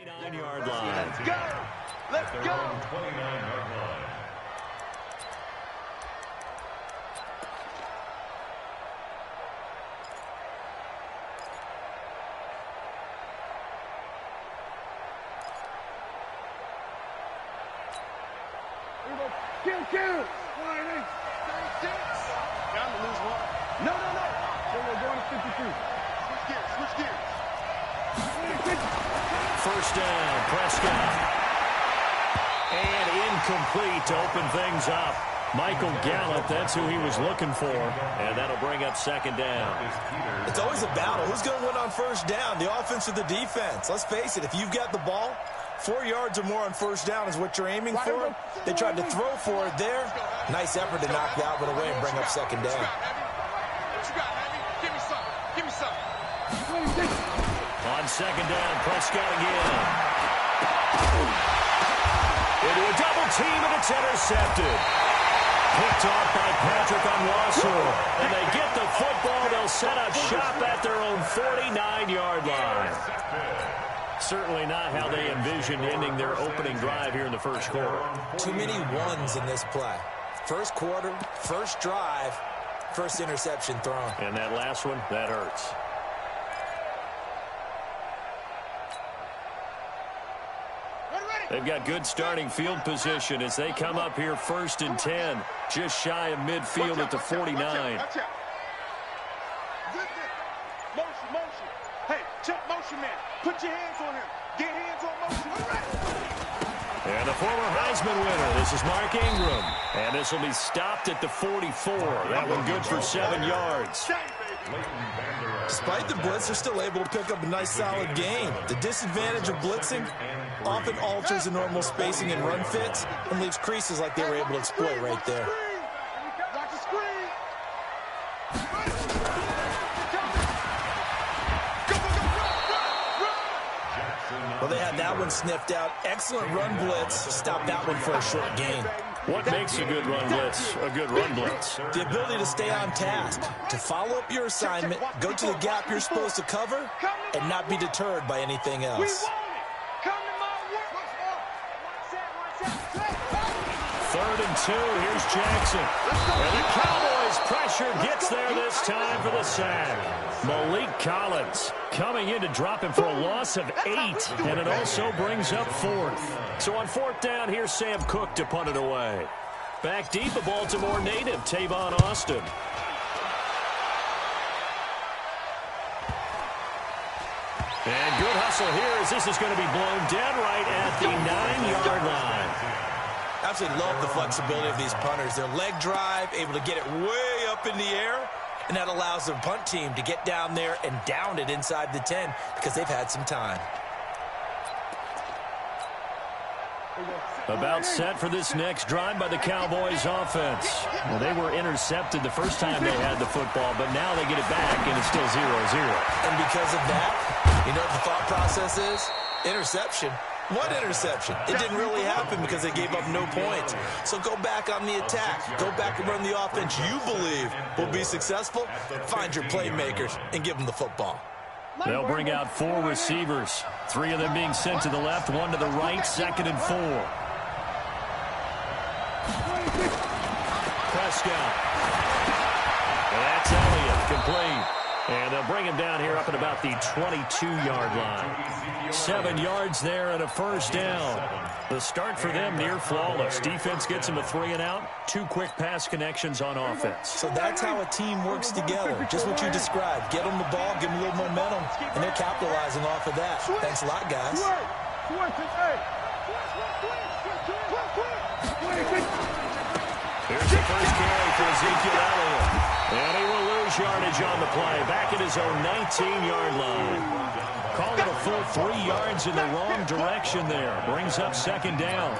29-yard line. Let's go! Let's go! 29-yard line. Kill! 36. Down to lose one. No. So we're going to 53. Switch gears. First down, Prescott. And incomplete to open things up. Michael Gallup, that's who he was looking for. And that'll bring up second down. It's always a battle. Who's going to win on first down, the offense or the defense? Let's face it, if you've got the ball, 4 yards or more on first down is what you're aiming for. They tried to throw for it there. Nice effort to knock that one away and bring up second down. What you got, Heavy? Give me some. On second down, Prescott again. Into a double team, and it's intercepted. Picked off by Patrick Onwuasu. And they get the football. They'll set up shop at their own 49-yard line. Certainly not how they envisioned ending their opening drive here in the first quarter. Too many ones in this play. First quarter, first drive, first interception thrown. And that last one, that hurts. They've got good starting field position as they come up here first and 10. Just shy of midfield at the 49. Watch out. Motion. Hey, check motion, man. Put your hands on him. Get hands on motion. All right. And the former Heisman winner, this is Mark Ingram. And this will be stopped at the 44. That one good for 7 yards. Despite the blitz, they're still able to pick up a nice, solid gain. The disadvantage of blitzing often alters the normal spacing and run fits and leaves creases like they were able to exploit right there. Watch the screen. Well, they had that one sniffed out. Excellent run blitz. Stop that one for a short gain. What makes a good run blitz a good run blitz? The ability to stay on task, to follow up your assignment, go to the gap you're supposed to cover, and not be deterred by anything else. Third and 2, here's Jackson. And the Cowboys pressure gets there this time for the sack. Malik Collins coming in to drop him for a loss of 8, and it also brings up 4th. So on 4th down, here's Sam Cook to punt it away. Back deep, a Baltimore native, Tavon Austin. And good hustle here as this is going to be blown dead right at the 9-yard line. Absolutely love the flexibility of these punters. Their leg drive, able to get it way up in the air, and that allows their punt team to get down there and down it inside the 10 because they've had some time. About set for this next drive by the Cowboys offense. Well, they were intercepted the first time they had the football, but now they get it back, and it's still 0-0. And because of that, you know what the thought process is? Interception. What interception? It didn't really happen because they gave up no points. So go back on the attack. Go back and run the offense you believe will be successful. Find your playmakers and give them the football. They'll bring out 4 receivers. 3 of them being sent to the left, 1 to the right, 2nd and 4. Prescott. That's Elliott, complete. And they'll bring him down here up at about the 22-yard line. 7 yards there and a first down. The start for them near flawless. Defense gets them a 3 and out. 2 quick pass connections on offense. So that's how a team works together. Just what you described. Get them the ball, give them a little momentum, and they're capitalizing off of that. Thanks a lot, guys. Here's the first carry for Ezekiel Elliott. And he will lose yardage on the play. Back at his own 19-yard line. Call it a full 3 yards in the wrong direction there. Brings up second down.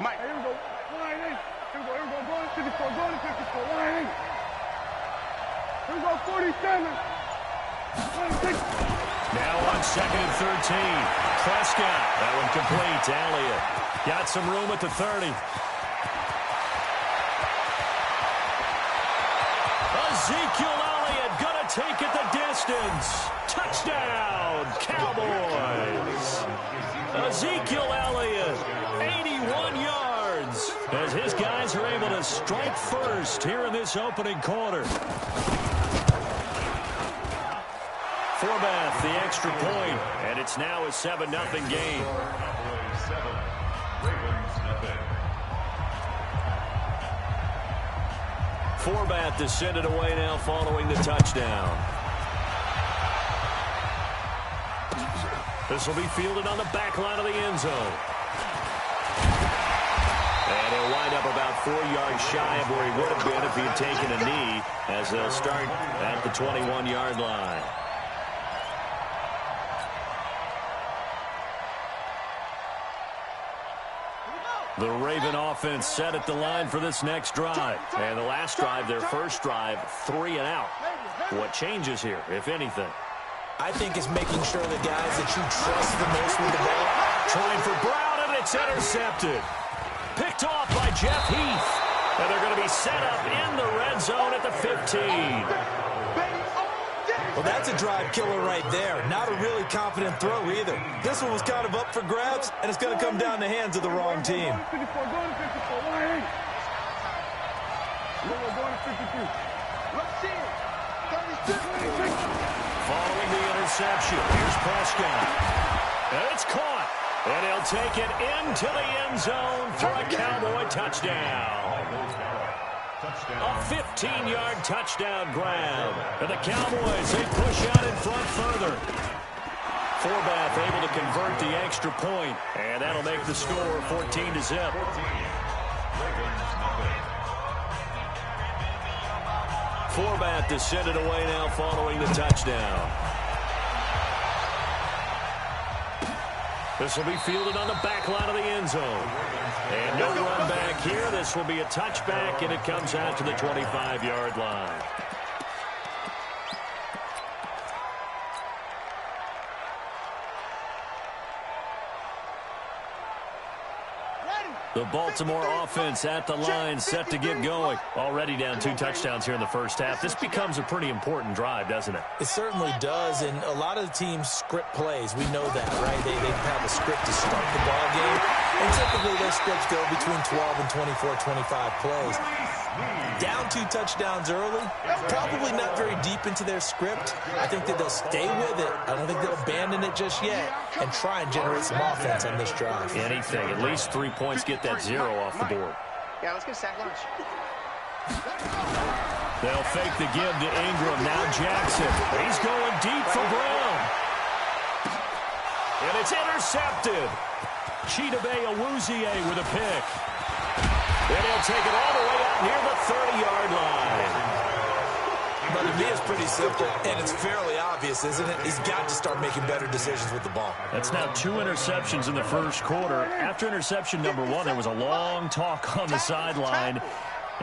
Mike, here we go. Line 8. Here we go. Go to 54. Go to 54. Line 8. Here we go. 47. Now on 2nd and 13. Prescott. That one complete to Elliott. Got some room at the 30. Ezekiel Elliott going to take it the distance. Touchdown, Cowboys. Ezekiel Elliott, 81 yards, as his guys are able to strike first here in this opening quarter. Forbath, the extra point, and it's now a 7-0 game. Forbath to send it away now following the touchdown. This will be fielded on the back line of the end zone. And he'll wind up about 4 yards shy of where he would have been if he had taken a knee, as they'll start at the 21-yard line. The Raven offense set at the line for this next drive. And the last drive, their first drive, 3 and out. What changes here, if anything? I think it's making sure the guys that you trust the most with the ball. Trying for Brown, and it's intercepted. Picked off by Jeff Heath. And they're going to be set up in the red zone at the 15. Well, that's a drive killer right there. Not a really confident throw either. This one was kind of up for grabs, and it's going to come down the hands of the wrong team. Following the interception, here's Prescott. And it's caught. And he'll take it into the end zone for a Cowboy touchdown. A 15-yard touchdown grab. And the Cowboys, they push out in front further. Forbath able to convert the extra point, and that'll make the score 14-0. Forbath to send it away now following the touchdown. This will be fielded on the back line of the end zone. And no run back here. This will be a touchback, and it comes out to the 25-yard line. The Baltimore offense at the line, set to get going. Already down 2 touchdowns here in the first half. This becomes a pretty important drive, doesn't it? It certainly does, and a lot of the teams script plays. We know that, right? They have a script to start the ball game, and typically those scripts go between 12 and 24, 25 plays. Down 2 touchdowns early, probably not very deep into their script. I think that they'll stay with it. I don't think they'll abandon it just yet and try and generate some offense on this drive. Anything. At least 3 points, get that 0 off the board. Yeah, let's get a sack lunch. They'll fake the give to Ingram. Now Jackson. He's going deep for Brown. And it's intercepted. Chidobe Awuzie with a pick. And he'll take it all the way out near the 30-yard line. But to me, it's pretty simple, and it's fairly obvious, isn't it? He's got to start making better decisions with the ball. That's now 2 interceptions in the first quarter. After interception number 1, there was a long talk on the sideline,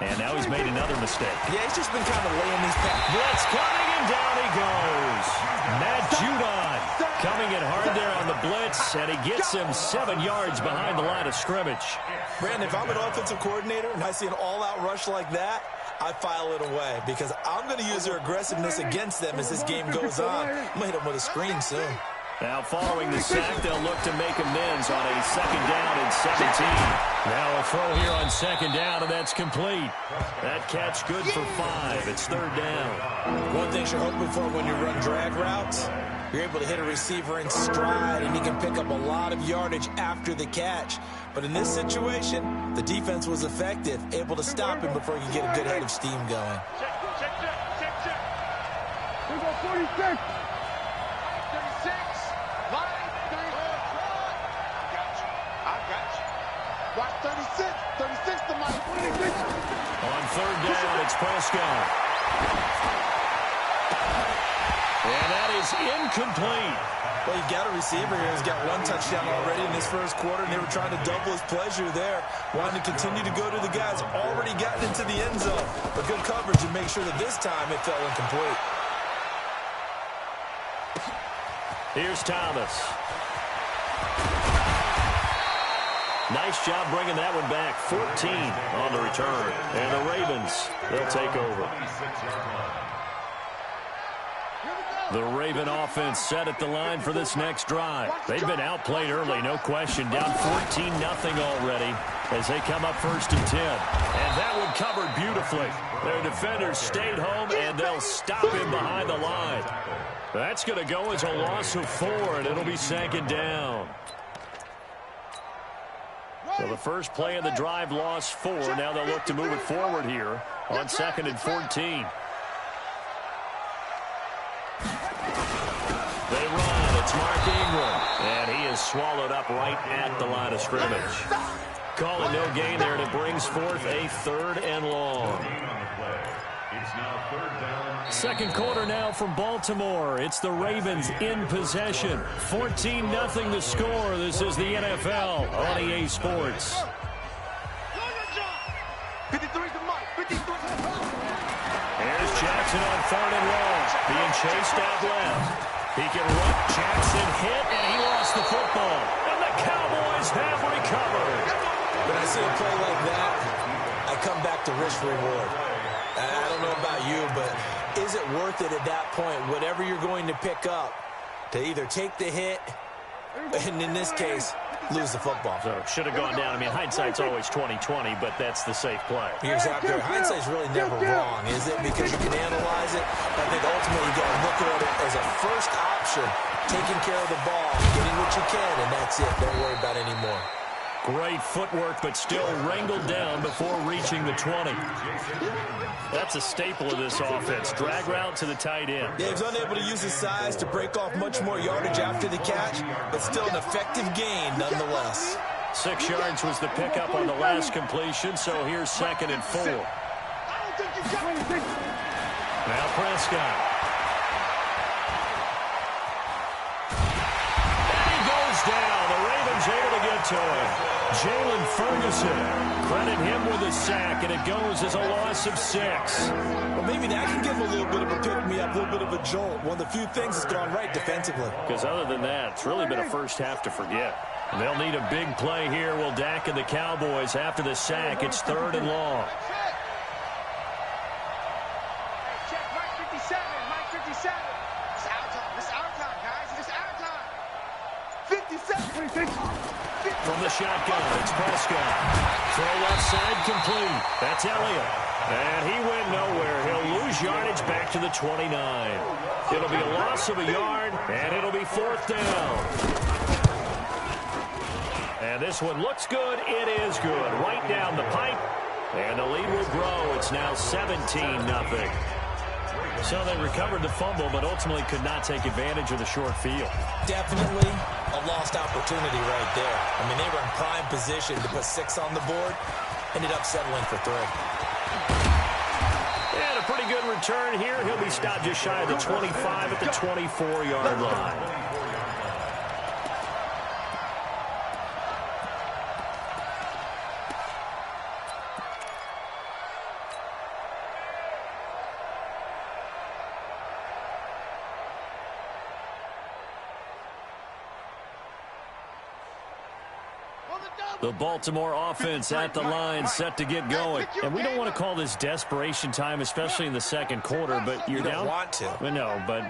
and now he's made another mistake. Yeah, he's just been kind of laying these passes. Blitz coming, and down he goes. Matt Judon coming in hard there on the blitz, and he gets him 7 yards behind the line of scrimmage. Brandon, if I'm an offensive coordinator and I see an all-out rush like that, I file it away because I'm going to use their aggressiveness against them as this game goes on. I'm going to hit them with a screen soon. Now following the sack, they'll look to make amends on a 2nd down and 17. Now a throw here on 2nd down, and that's complete. That catch good for 5. It's 3rd down. One thing you're hoping for when you run drag routes, you're able to hit a receiver in stride, and he can pick up a lot of yardage after the catch. But in this situation, the defense was effective, able to stop him before he could get a good head of steam going. Check. We got 46. 36. Line 34. I got you. Watch 36. 36 to Mike. 26. On 3rd down, it's Prescott. And that is incomplete. Well, you got a receiver here who's got 1 touchdown already in this first quarter, and they were trying to double his pleasure there, wanting to continue to go to the guys already gotten into the end zone. But good coverage and make sure that this time it fell incomplete. Here's Thomas. Nice job bringing that one back. 14 on the return. And the Ravens, they'll take over. The Raven offense set at the line for this next drive. They've been outplayed early, no question. Down 14-0 already as they come up 1st and 10. And that one covered beautifully. Their defenders stayed home, and they'll stop him behind the line. That's going to go as a loss of 4, and it'll be 2nd down. So the first play of the drive lost 4. Now they'll look to move it forward here on 2nd and 14. They run. It's Mark Ingram. And he is swallowed up right at the line of scrimmage. Call it no gain there, and it brings forth a 3rd and long. Second quarter now from Baltimore. It's the Ravens in possession. 14-0 the score. This is the NFL on EA Sports. 53 to Mike. 53. Here's Jackson on 3rd and long. Being chased out left. He can run. Jackson hit, and he lost the football. And the Cowboys have recovered. When I see a play like that, I come back to risk-reward. I don't know about you, but is it worth it at that point, whatever you're going to pick up, to either take the hit, and in this case, lose the football? So should have gone down. I mean, hindsight's always 20/20, but that's the safe play. You're exactly right. Hindsight's really never wrong, is it? Because you can analyze it. I think ultimately you got to look at it as a first option, taking care of the ball, getting what you can, and that's it. Don't worry about any more. Great footwork, but still wrangled down before reaching the 20. That's a staple of this offense. Drag route to the tight end. Yeah, he's unable to use his size to break off much more yardage after the catch, but still an effective gain nonetheless. 6 yards was the pickup on the last completion, so here's 2nd and 4. Now Prescott. And he goes down. The Ravens able to get to him. Jalen Ferguson, credit him with a sack, and it goes as a loss of 6. Well, maybe that can give him a little bit of a pick-me-up, a little bit of a jolt. One of the few things that's gone right defensively. Because other than that, it's really been a first half to forget. And they'll need a big play here. Will Dak and the Cowboys after the sack. It's 3rd and long. Check Mike 57. Mike 57. It's our time. It's our time, guys. It's our time. 57. From the shotgun, it's Prescott. Throw left side complete. That's Elliott. And he went nowhere. He'll lose yardage back to the 29. It'll be a loss of a yard, and it'll be 4th down. And this one looks good. It is good. Right down the pipe. And the lead will grow. It's now 17-0. So they recovered the fumble, but ultimately could not take advantage of the short field. Definitely a lost opportunity right there. I mean, they were in prime position to put 6 on the board. Ended up settling for 3. And a pretty good return here. He'll be stopped just shy of the 25 at the 24-yard line. The Baltimore offense at the line, set to get going. And we don't want to call this desperation time, especially in the second quarter, but you're You down. don't want to. Well, no, but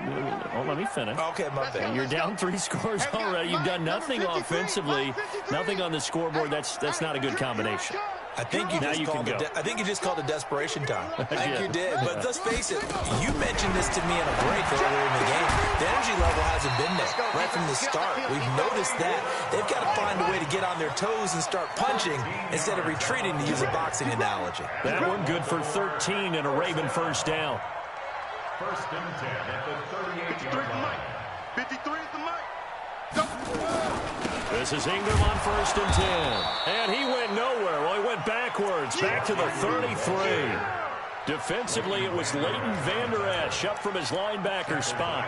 let me finish. Okay, my bad. You're down 3 scores already. You've done nothing offensively, nothing on the scoreboard. That's not a good combination. I think you Now just you called can it. go. I think you just called it desperation time. I think did. you did. But let's face it. You mentioned this to me in a break earlier in the game. The energy level hasn't been there right from the start. We've noticed that they've got to find a way to get on their toes and start punching instead of retreating, to use a boxing analogy. That one good for 13 and a Raven first down. 1st and 10 at the 38-yard line. 53 is the mic. Go. This is Ingram on 1st and 10. And he went nowhere. Well, he went backwards, back to the 33. Defensively, it was Leighton Vander Esch up from his linebacker spot.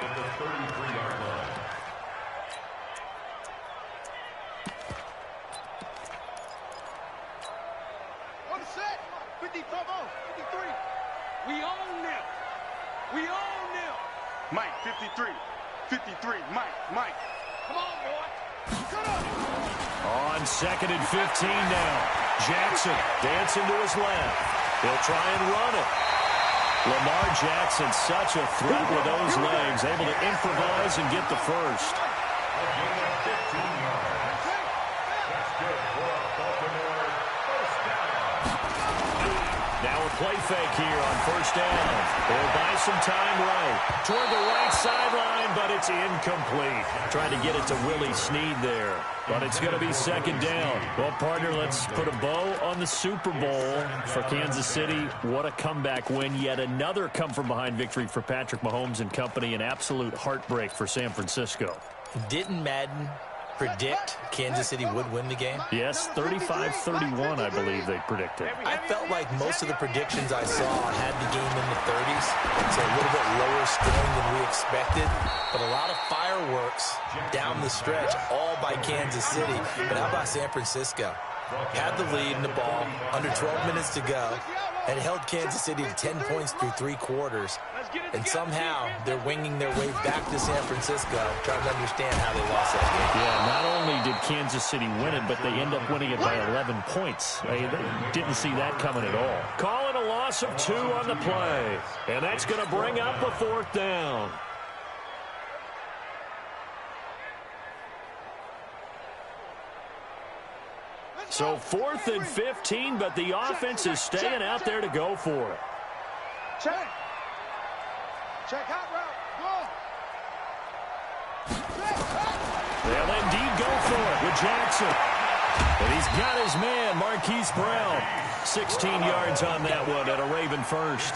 On the set. 53. We own them. We own them. Mike, 53. 53, Mike. Come on, boy. On 2nd and 15 now. Jackson dancing to his left. He'll try and run it. Lamar Jackson, such a threat with those legs, able to improvise and get the first. Now a play fake here on 1st down. They'll buy some time right. Toward the right sideline, but it's incomplete. Trying to get it to Willie Snead there. But it's going to be 2nd down. Well, partner, let's put a bow on the Super Bowl for Kansas City. What a comeback win. Yet another come-from-behind victory for Patrick Mahomes and company. An absolute heartbreak for San Francisco. Didn't Madden predict Kansas City would win the game? Yes, 35-31, I believe they predicted. I felt like most of the predictions I saw had the game in the 30s, so a little bit lower scoring than we expected, but a lot of fireworks down the stretch, all by Kansas City. But how about San Francisco? Had the lead in the ball, under 12 minutes to go, and held Kansas City to 10 points through 3 quarters. And somehow they're winging their way back to San Francisco, trying to understand how they lost that game. Yeah, not only did Kansas City win it, but they end up winning it by 11 points. They didn't see that coming at all. Calling a loss of 2 on the play. And that's going to bring up a 4th down. So 4th and 15, but the offense is staying out there to go for it. Check out route. Go. They'll indeed go for it with Jackson. And he's got his man, Marquise Brown. 16 yards on that one at a Raven first.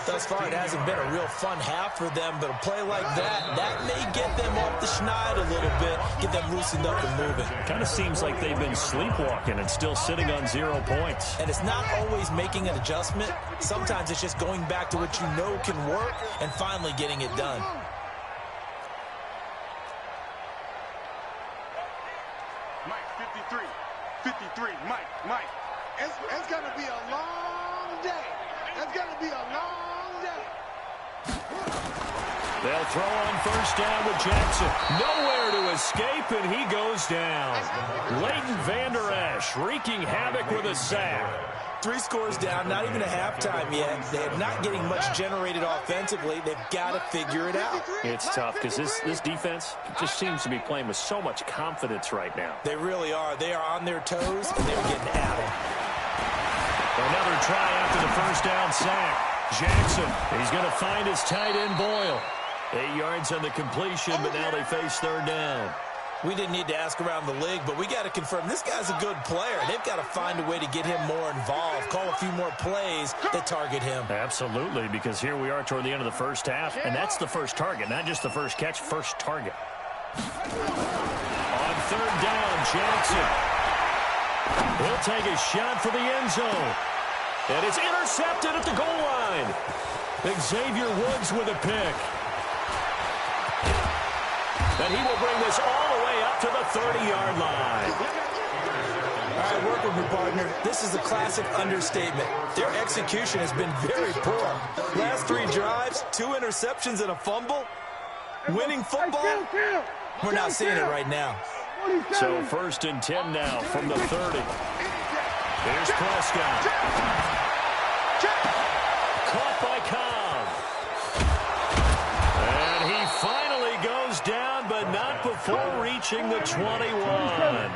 Thus far, it hasn't been a real fun half for them, but a play like that may get them off the schneid a little bit, get them loosened up and moving. Kind of seems like they've been sleepwalking and still sitting on 0 points. And it's not always making an adjustment. Sometimes it's just going back to what you know can work and finally getting it done. Mike, 53, Mike. It's going to be a long day. It's going to be a long day. They'll throw on 1st down with Jackson. Nowhere to escape, and he goes down. Leighton Vander Esch wreaking havoc with a sack. 3 scores down, not even a halftime yet. They're not getting much generated offensively. They've got to figure it out. It's tough because this defense just seems to be playing with so much confidence right now. They really are. They are on their toes, and they're getting at it. Another try after the 1st down sack. Jackson, he's going to find his tight end Boyle. 8 yards on the completion, but now they face 3rd down. We didn't need to ask around the league, but we got to confirm this guy's a good player. They've got to find a way to get him more involved, call a few more plays that target him. Absolutely, because here we are toward the end of the 1st half, and that's the first target, not just the first catch, first target. On 3rd down, Jackson. He'll take a shot for the end zone. And it's intercepted at the goal line. Xavier Woods with a pick. And he will bring this all the way up to the 30-yard line. All right, work with me, partner. This is a classic understatement. Their execution has been very poor. Last 3 drives, 2 interceptions and a fumble. Winning football? We're not seeing it right now. So 1st and 10 now from the 30. Here's Prescott. Caught by Cobb. And he finally goes down, but not before reaching the 21.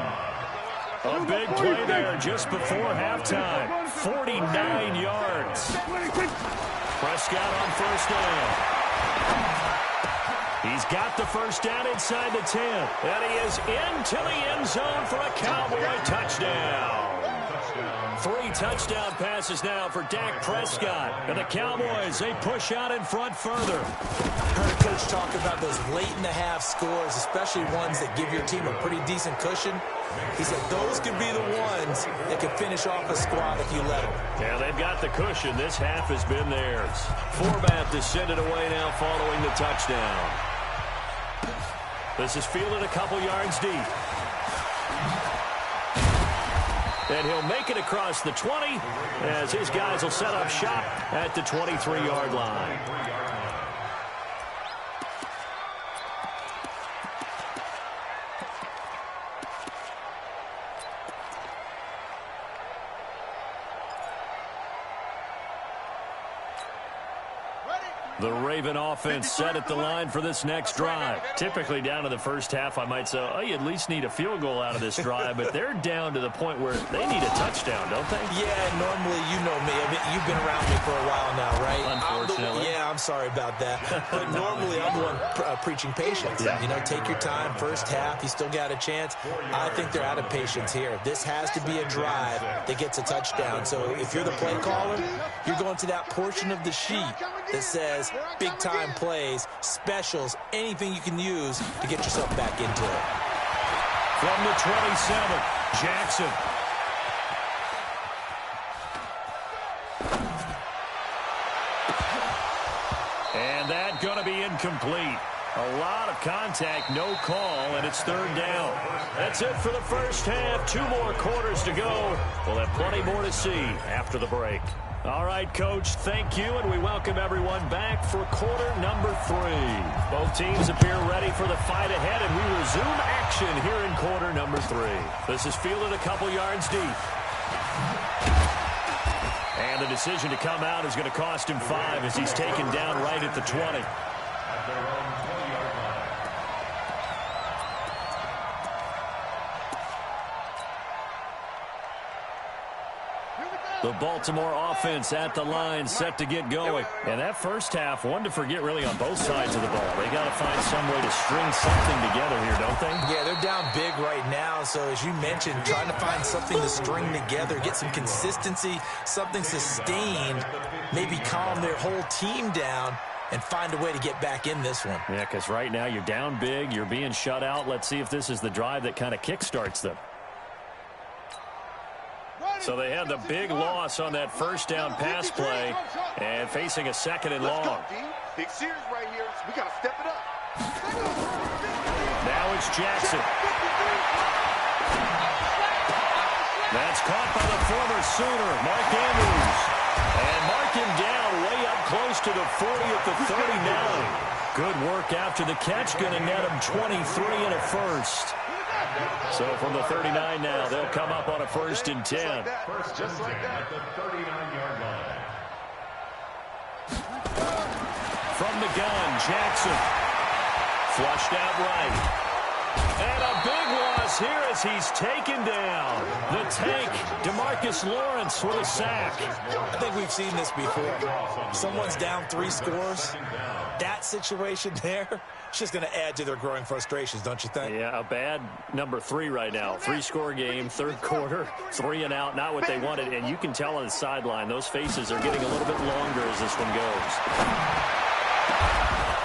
A big play there just before halftime. 49 yards. Prescott on 1st down. He's got the 1st down inside the 10. And he is into the end zone for a Cowboy touchdown. 3 touchdown passes now for Dak Prescott. And the Cowboys, they push out in front further. Heard a coach talk about those late-in-the-half scores, especially ones that give your team a pretty decent cushion. He said those could be the ones that could finish off a squad if you let them. Yeah, they've got the cushion. This half has been theirs. Forbath is sent it away now following the touchdown. This is fielded a couple yards deep. And he'll make it across the 20 as his guys will set up shop at the 23-yard line. The Raven offense set at the line for this next drive. Typically down to the first half, I might say, oh, you at least need a field goal out of this drive, but they're down to the point where they need a touchdown, don't they? Yeah, normally, you know me. I mean, you've been around me for a while now, right? Unfortunately. I'm sorry about that. But normally, I'm the one preaching patience. Yeah. You know, take your time. First half, you still got a chance. I think they're out of patience here. This has to be a drive that gets a touchdown. So if you're the play caller, you're going to that portion of the sheet that says big-time plays, specials, anything you can use to get yourself back into it. From the 27, Jackson. And that going to be incomplete. A lot of contact, no call, and it's third down. That's it for the first half. 2 more quarters to go. We'll have plenty more to see after the break. All right, Coach, thank you, and we welcome everyone back for quarter number 3. Both teams appear ready for the fight ahead, and we resume action here in quarter number 3. This is fielded a couple yards deep. And the decision to come out is going to cost him 5 as he's taken down right at the 20. The Baltimore offense at the line, set to get going. And that first half, one to forget really on both sides of the ball. They got to find some way to string something together here, don't they? Yeah, they're down big right now. So as you mentioned, trying to find something to string together, get some consistency, something sustained, maybe calm their whole team down and find a way to get back in this one. Yeah, because right now you're down big, you're being shut out. Let's see if this is the drive that kind of kickstarts them. So they had the big loss on that first down pass play and facing a second and long. Big series right here. We got to step it up. Now it's Jackson. That's caught by the former Sooner, Mark Andrews. And mark him down way up close to the 40 at the 39. Good work after the catch. Going to net him 23 and a first. So from the 39 now, they'll come up on a 1st and 10. Just like that. At the 39-yard line. From the gun, Jackson. Flushed out right. And a big loss here as he's taken down. The tank, DeMarcus Lawrence with a sack. I think we've seen this before. Someone's down 3 scores. That situation there, it's just going to add to their growing frustrations, don't you think? Yeah, a bad number 3 right now. 3-score game, third quarter, 3 and out, not what they wanted. And you can tell on the sideline, those faces are getting a little bit longer as this one goes.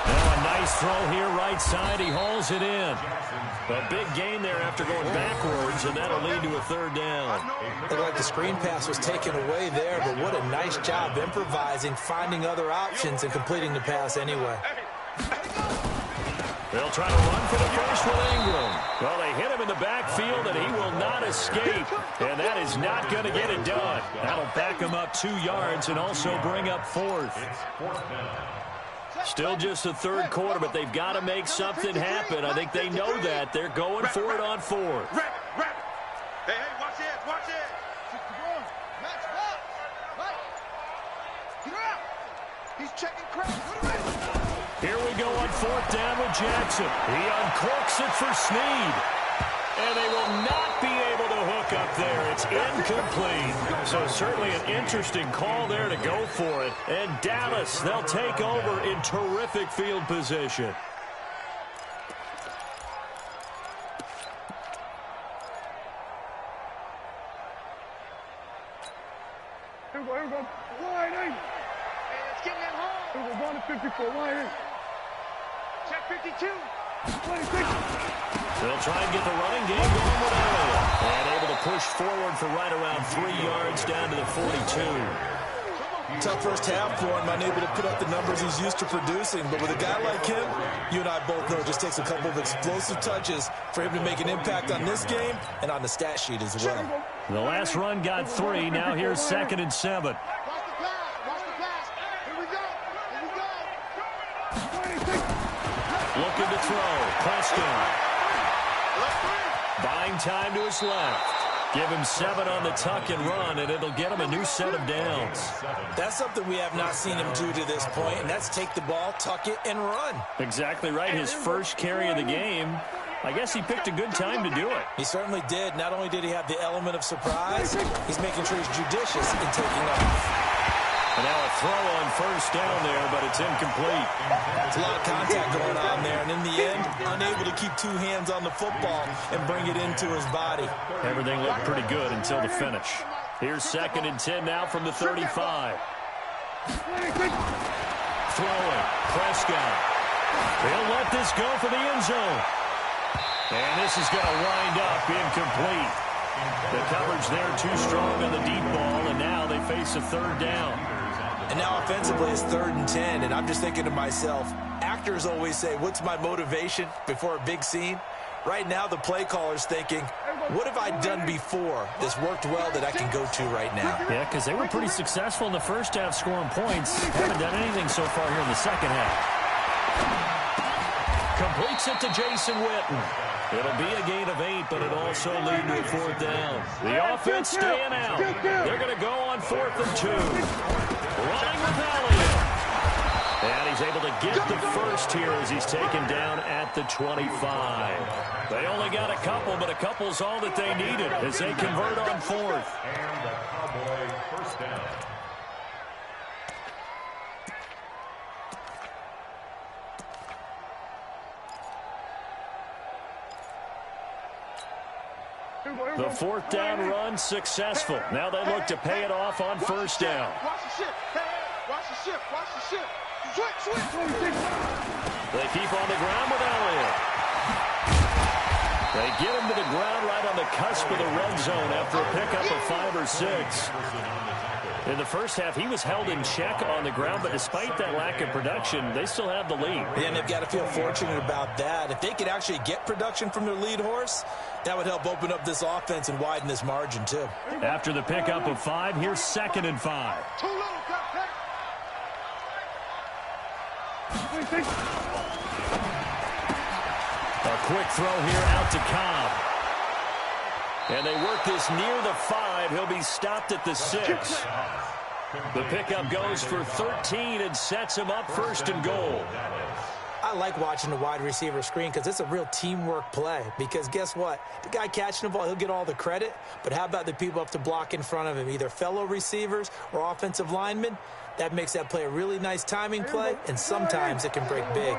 Now a nice throw here, right side. He hauls it in. A big gain there after going backwards, and that'll lead to a 3rd down. Looked like the screen pass was taken away there, but what a nice job improvising, finding other options, and completing the pass anyway. They'll try to run for the first with Ingram. Well, they hit him in the backfield, and he will not escape. And that is not going to get it done. That'll back him up 2 yards and also bring up 4th. Still just the third quarter, but they've got to make something happen. I think they know that. They're going for it on 4th. Hey, watch it, watch it. Match box. Right. Get out. He's checking crack. Here we go on 4th down with Jackson. He uncorks it for Snead. And they will not be able to hook up there. It's incomplete. So certainly an interesting call there to go for it. And Dallas, they'll take over in terrific field position. Here we go. Wide in. Hey, let's get him home. Here we go. 1 to 54. Wide in. Check 52. 26. They'll try and get the running game going with Elliott. And able to push forward for right around 3 yards down to the 42. Tough first half for him, unable to put up the numbers he's used to producing. But with a guy like him, you and I both know it just takes a couple of explosive touches for him to make an impact on this game and on the stat sheet as well. The last run got 3. Now here's 2nd and 7. Watch the pass. Watch the pass. Here we go. Here we go. 26. Looking to throw. Preston. Buying time to his left. Give him 7 on the tuck and run, and it'll get him a new set of downs. That's something we have not seen him do to this point, and that's take the ball, tuck it, and run. Exactly right. His first carry of the game. I guess he picked a good time to do it. He certainly did. Not only did he have the element of surprise, he's making sure he's judicious in taking off. And now a throw on first down there, but it's incomplete. It's a lot of contact going on there, and in the end, unable to keep 2 hands on the football and bring it into his body. Everything looked pretty good until the finish. Here's 2nd and 10 now from the 35. Throwing, Prescott. He'll let this go for the end zone. And this is going to wind up incomplete. The coverage there too strong on the deep ball, and now they face a 3rd down. And now offensively it's 3rd and 10, and I'm just thinking to myself, actors always say, what's my motivation before a big scene? Right now the play caller's thinking, what have I done before this worked well that I can go to right now? Yeah, because they were pretty successful in the first half scoring points. Haven't done anything so far here in the second half. Completes it to Jason Witten. It'll be a gain of 8, but it'll also lead to a 4th down. The offense staying out. They're going to go on 4th and 2. Running with Elliott. And he's able to get the first here as he's taken down at the 25. They only got a couple, but a couple's all that they needed as they convert on 4th. And the Cowboy first down. The 4th down run successful. Now they look to pay it off on first down. Watch the ship. Hey, watch the ship. Watch the ship. Switch. They keep on the ground with Elliott. They get him to the ground right on the cusp of the red zone after a pickup of 5 or 6. In the first half, he was held in check on the ground, but despite that lack of production, they still have the lead. And they've got to feel fortunate about that. If they could actually get production from their lead horse, that would help open up this offense and widen this margin, too. After the pickup of 5, here's 2nd and 5. Too little, cut. A quick throw here out to Cobb. And they work this near the 5. He'll be stopped at the 6. The pickup goes for 13 and sets him up 1st and goal. I like watching the wide receiver screen because it's a real teamwork play. Because guess what? The guy catching the ball, he'll get all the credit. But how about the people up to block in front of him, either fellow receivers or offensive linemen? That makes that play a really nice timing play, and sometimes it can break big.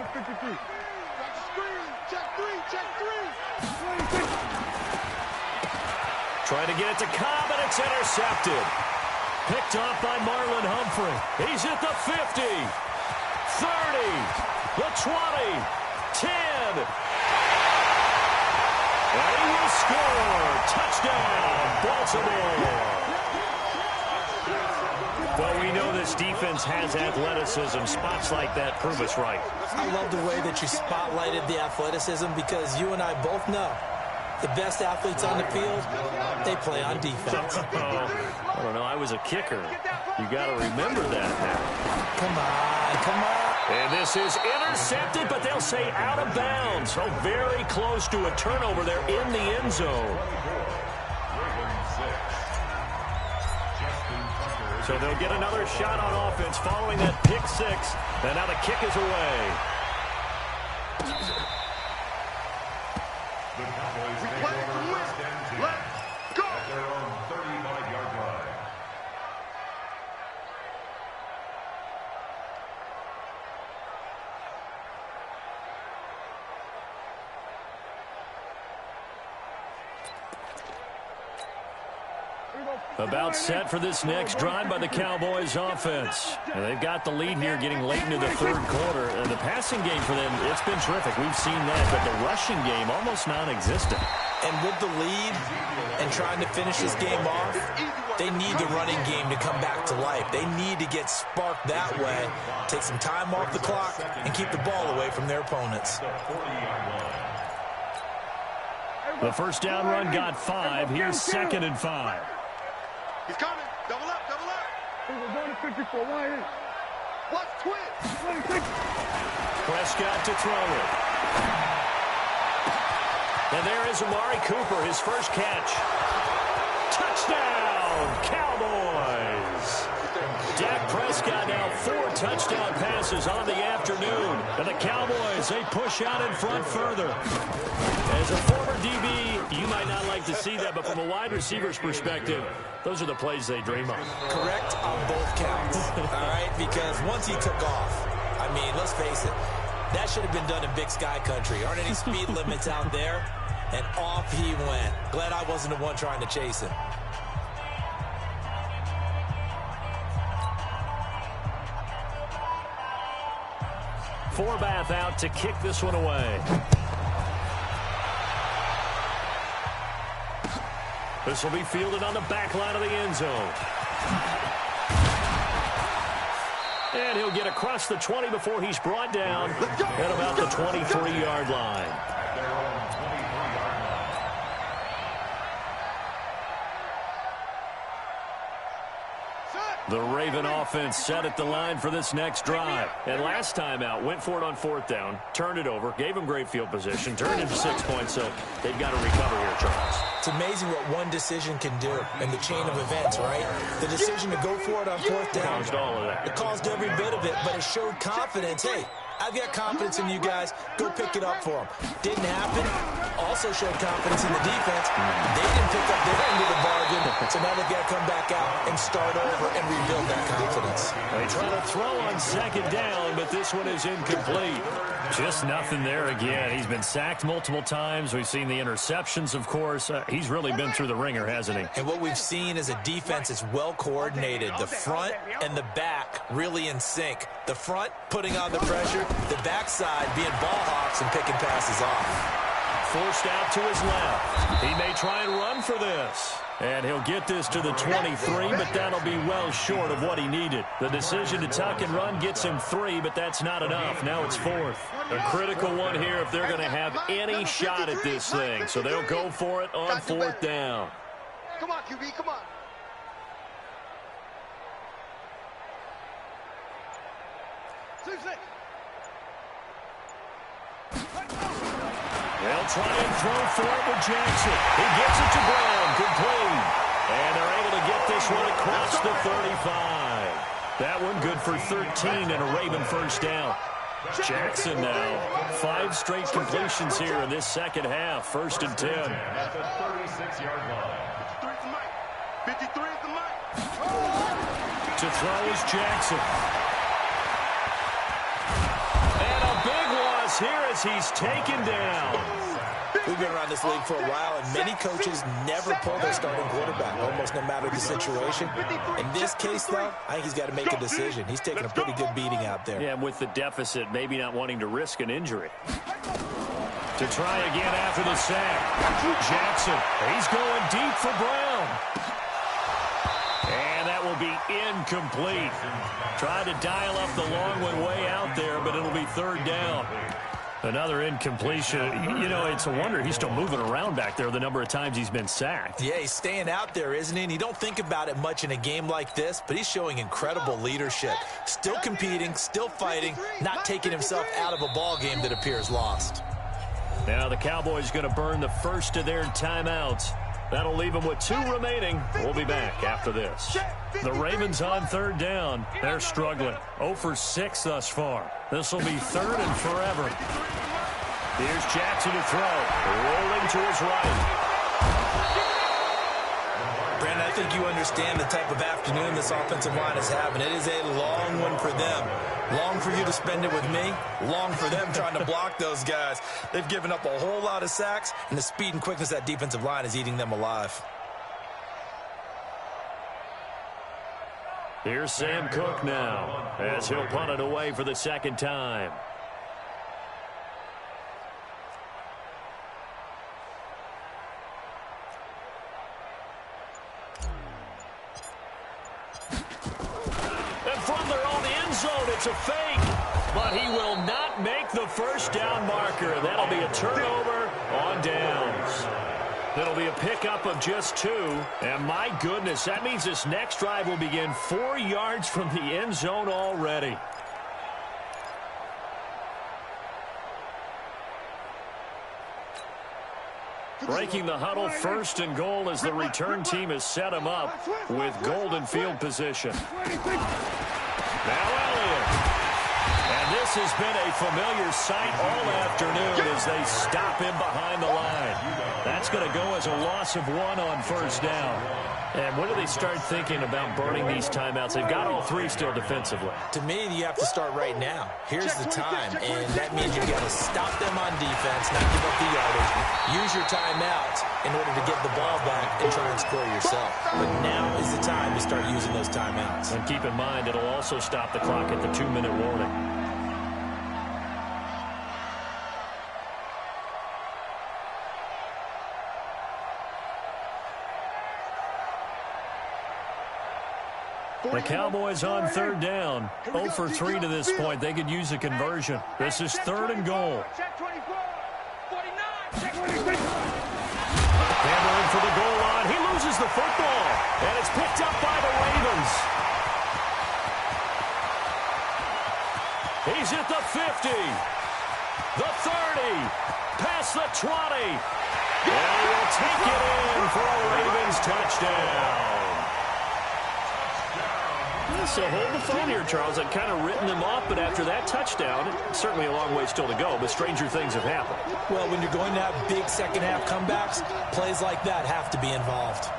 Trying to get it to Cobb, and it's intercepted. Picked off by Marlon Humphrey. He's at the 50, 30, the 20, 10. And he will score. Touchdown, Baltimore. Well, we know this defense has athleticism. Spots like that prove us right. I love the way that you spotlighted the athleticism because you and I both know the best athletes on the field, they play on defense. I don't know. I was a kicker. You got to remember that now. Come on. And this is intercepted, but they'll say out of bounds. So very close to a turnover there in the end zone. So they'll get another shot on offense following that pick 6. And now the kick is away. The Cowboys We take play over to win. 1st and 10 Let's go. at their own 35-yard line. About set for this next drive by the Cowboys offense. And they've got the lead here getting late into the 3rd quarter. And the passing game for them, it's been terrific. We've seen that. But the rushing game, almost non-existent. And with the lead and trying to finish this game off, they need the running game to come back to life. They need to get sparked that way, take some time off the clock, and keep the ball away from their opponents. The first down run got 5. Here's 2nd and 5. He's coming. Double up. We're going to 54. Why? Watch twist. Prescott to throw it. And there is Amari Cooper, his first catch. Touchdown, Cowboys. Dak Prescott now 4 touchdown passes on the afternoon. And the Cowboys, they push out in front further. As a former DB, you might not like to see that, but from a wide receiver's perspective, those are the plays they dream of. Correct on both counts, all right? Because once he took off, I mean, let's face it, that should have been done in Big Sky country. Aren't any speed limits out there? And off he went. Glad I wasn't the one trying to chase him. Forbath out to kick this one away. This will be fielded on the back line of the end zone. And he'll get across the 20 before he's brought down at about the 23-yard line. The Raven offense set at the line for this next drive. And last time out, went for it on 4th down, turned it over, gave him great field position, turned it to 6 points, so they've got to recover here, Charles. It's amazing what one decision can do in the chain of events, right? The decision to go for it on 4th down. Caused all of that. It caused every bit of it, but it showed confidence. Hey, I've got confidence in you guys. Go pick it up for them. Didn't happen. Also showed confidence in the defense. They didn't pick up their end of the bargain, so now they've got to come back out and start over and rebuild that confidence. They try to throw on 2nd down, but this one is incomplete. Just nothing there again. He's been sacked multiple times. We've seen the interceptions, of course. He's really been through the ringer, hasn't he? And what we've seen is a defense that's well coordinated. The front and the back really in sync. The front putting on the pressure, the backside being ball hawks and picking passes off. Forced out to his left. He may try and run for this. And he'll get this to the 23, but that'll be well short of what he needed. The decision to tuck and run gets him 3, but that's not enough. Now it's 4th. A critical one here if they're going to have any shot at this thing. So they'll go for it on 4th down. Come on, QB, come on. They'll try and throw for it with Jackson. He gets it to Brown. Complete. And they're able to get this one across the 35. That one good for 13 and a Raven first down. Jackson now. 5 straight completions here in this second half. 1st and 10. At the 36-yard line. 53 is the mic. To throw is Jackson. And a big loss here as he's taken down. We've been around this league for a while, and many coaches never pull their starting quarterback, almost no matter the situation. In this case, though, I think he's got to make a decision. He's taking a pretty good beating out there. Yeah, and with the deficit, maybe not wanting to risk an injury. To try again after the sack. Jackson, he's going deep for Brown. And that will be incomplete. Tried to dial up the long one way out there, but it'll be 3rd down. Another incompletion. You know, it's a wonder he's still moving around back there the number of times he's been sacked. Yeah, he's staying out there, isn't he? And you don't think about it much in a game like this, but he's showing incredible leadership. Still competing, still fighting, not taking himself out of a ball game that appears lost. Now the Cowboys going to burn the first of their timeouts. That'll leave them with 2 remaining. We'll be back after this. The Ravens on 3rd down. They're struggling. 0 for 6 thus far. This will be 3rd and forever. Here's Jackson to throw. Rolling to his right. Brandon, I think you understand the type of afternoon this offensive line is having. It is a long one for them. Long for you to spend it with me. Long for them trying to block those guys. They've given up a whole lot of sacks, and the speed and quickness of that defensive line is eating them alive. Here's Sam Cook now as he'll punt it away for the 2nd time. And from their own end zone, it's a fake. But he will not make the first down marker. That'll be a turnover on downs. It'll be a pickup of just 2. And my goodness, that means this next drive will begin 4 yards from the end zone already. Breaking the huddle, 1st and goal as the return team has set him up with golden field position. Now Elliott. And this has been a familiar sight all afternoon as they stop him behind the line. That's going to go as a loss of 1 on 1st down. And when do they start thinking about burning these timeouts? They've got all 3 still defensively. To me, you have to start right now. Here's the time, and that means you've got to stop them on defense, not give up the yardage. Use your timeouts in order to get the ball back and try and score yourself. But now is the time to start using those timeouts. And keep in mind, it'll also stop the clock at the 2-minute warning. The Cowboys on 3rd down. 0 for 3 to this point. They could use a conversion. This is 3rd and goal. Hammering for the goal line. He loses the football. And it's picked up by the Ravens. He's at the 50. The 30. Past the 20. And he'll take it in for a Ravens touchdown. So hold the phone here, Charles. I've kind of written them off, but after that touchdown, certainly a long way still to go, but stranger things have happened. Well, when you're going to have big second-half comebacks, plays like that have to be involved.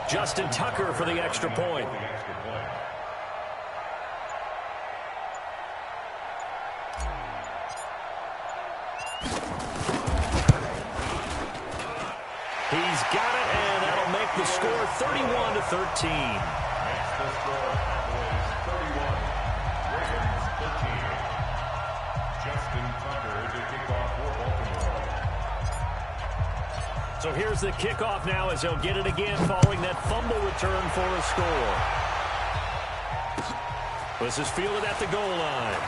Justin Tucker for the extra point. He's got it, and that'll make the score 31-13. Justin Tucker to kick off for Baltimore. So here's the kickoff now as he'll get it again following that fumble return for a score. This is fielded at the goal line.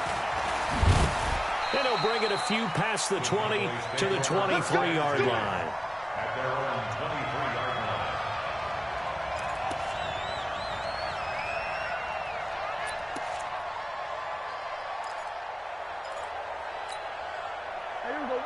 And he'll bring it a few past the 20 to the 23-yard line. At their own 23-yard line.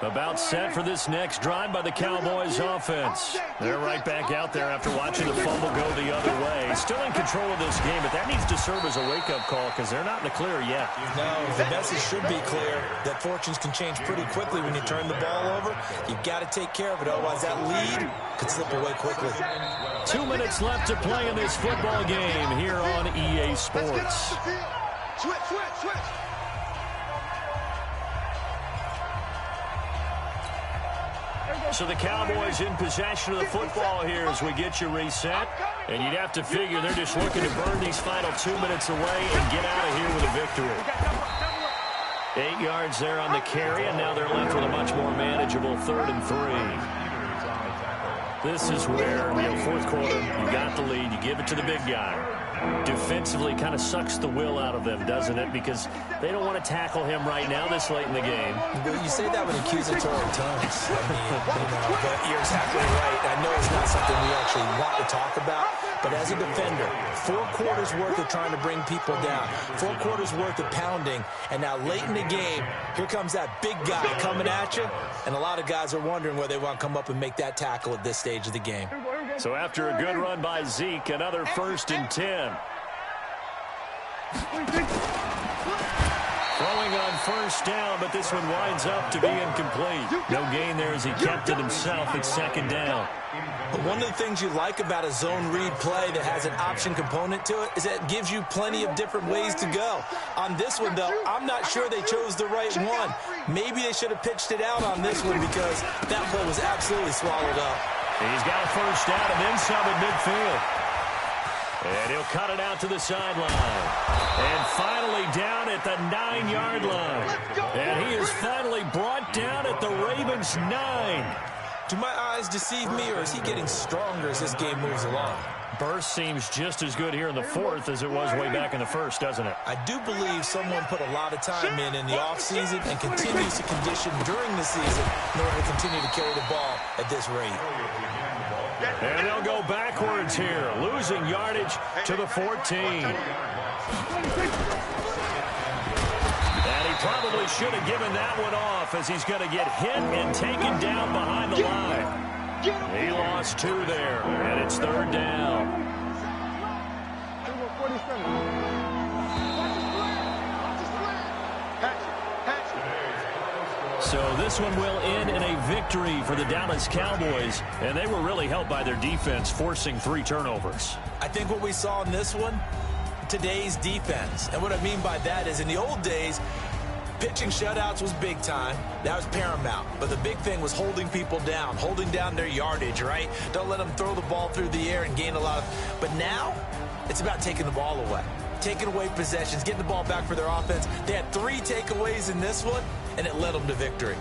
About set for this next drive by the Cowboys offense. They're right back out there after watching the fumble go the other way. Still in control of this game, but that needs to serve as a wake-up call because they're not in the clear yet. No, the message should be clear that fortunes can change pretty quickly when you turn the ball over. You've got to take care of it, otherwise that lead could slip away quickly. 2 minutes left to play in this football game here on EA Sports. Switch. So the Cowboys in possession of the football here as we get you reset. And you'd have to figure they're just looking to burn these final 2 minutes away and get out of here with a victory. 8 yards there on the carry, and now they're left with a much more manageable 3rd and 3. This is where, fourth quarter, you got the lead, you give it to the big guy. Defensively kind of sucks the will out of them, doesn't it? Because they don't want to tackle him right now this late in the game. Well, you say that with accusatory tones. But you're exactly right. I know it's not something we actually want to talk about, but as a defender, 4 quarters worth of trying to bring people down, 4 quarters worth of pounding, and now late in the game, here comes that big guy coming at you, and a lot of guys are wondering whether they want to come up and make that tackle at this stage of the game. So after a good run by Zeke, another 1st and 10. Throwing on 1st down, but this one winds up to be incomplete. No gain there as he kept it himself at 2nd down. But one of the things you like about a zone read play that has an option component to it is that it gives you plenty of different ways to go. On this one, though, I'm not sure they chose the right one. Maybe they should have pitched it out on this one because that play was absolutely swallowed up. He's got a 1st down and then some at midfield. And he'll cut it out to the sideline. And finally down at the 9-yard line. And he is finally brought down at the Ravens' 9. Do my eyes deceive me, or is he getting stronger as this game moves along? burst seems just as good here in the fourth as it was way back in the first, doesn't it? I do believe someone put a lot of time in the offseason and continues to condition during the season in order to continue to carry the ball at this rate. And they'll go backwards here, losing yardage to the 14. And he probably should have given that one off as he's going to get hit and taken down behind the line. He lost 2 there, and it's 3rd down. So this one will end in a victory for the Dallas Cowboys, and they were really helped by their defense, forcing 3 turnovers. I think what we saw in this one, today's defense. And what I mean by that is in the old days, pitching shutouts was big time. That was paramount. But the big thing was holding people down, holding down their yardage, right? Don't let them throw the ball through the air and gain a lot of... But now, it's about taking the ball away. Taking away possessions, getting the ball back for their offense. They had 3 takeaways in this one, and it led them to victory.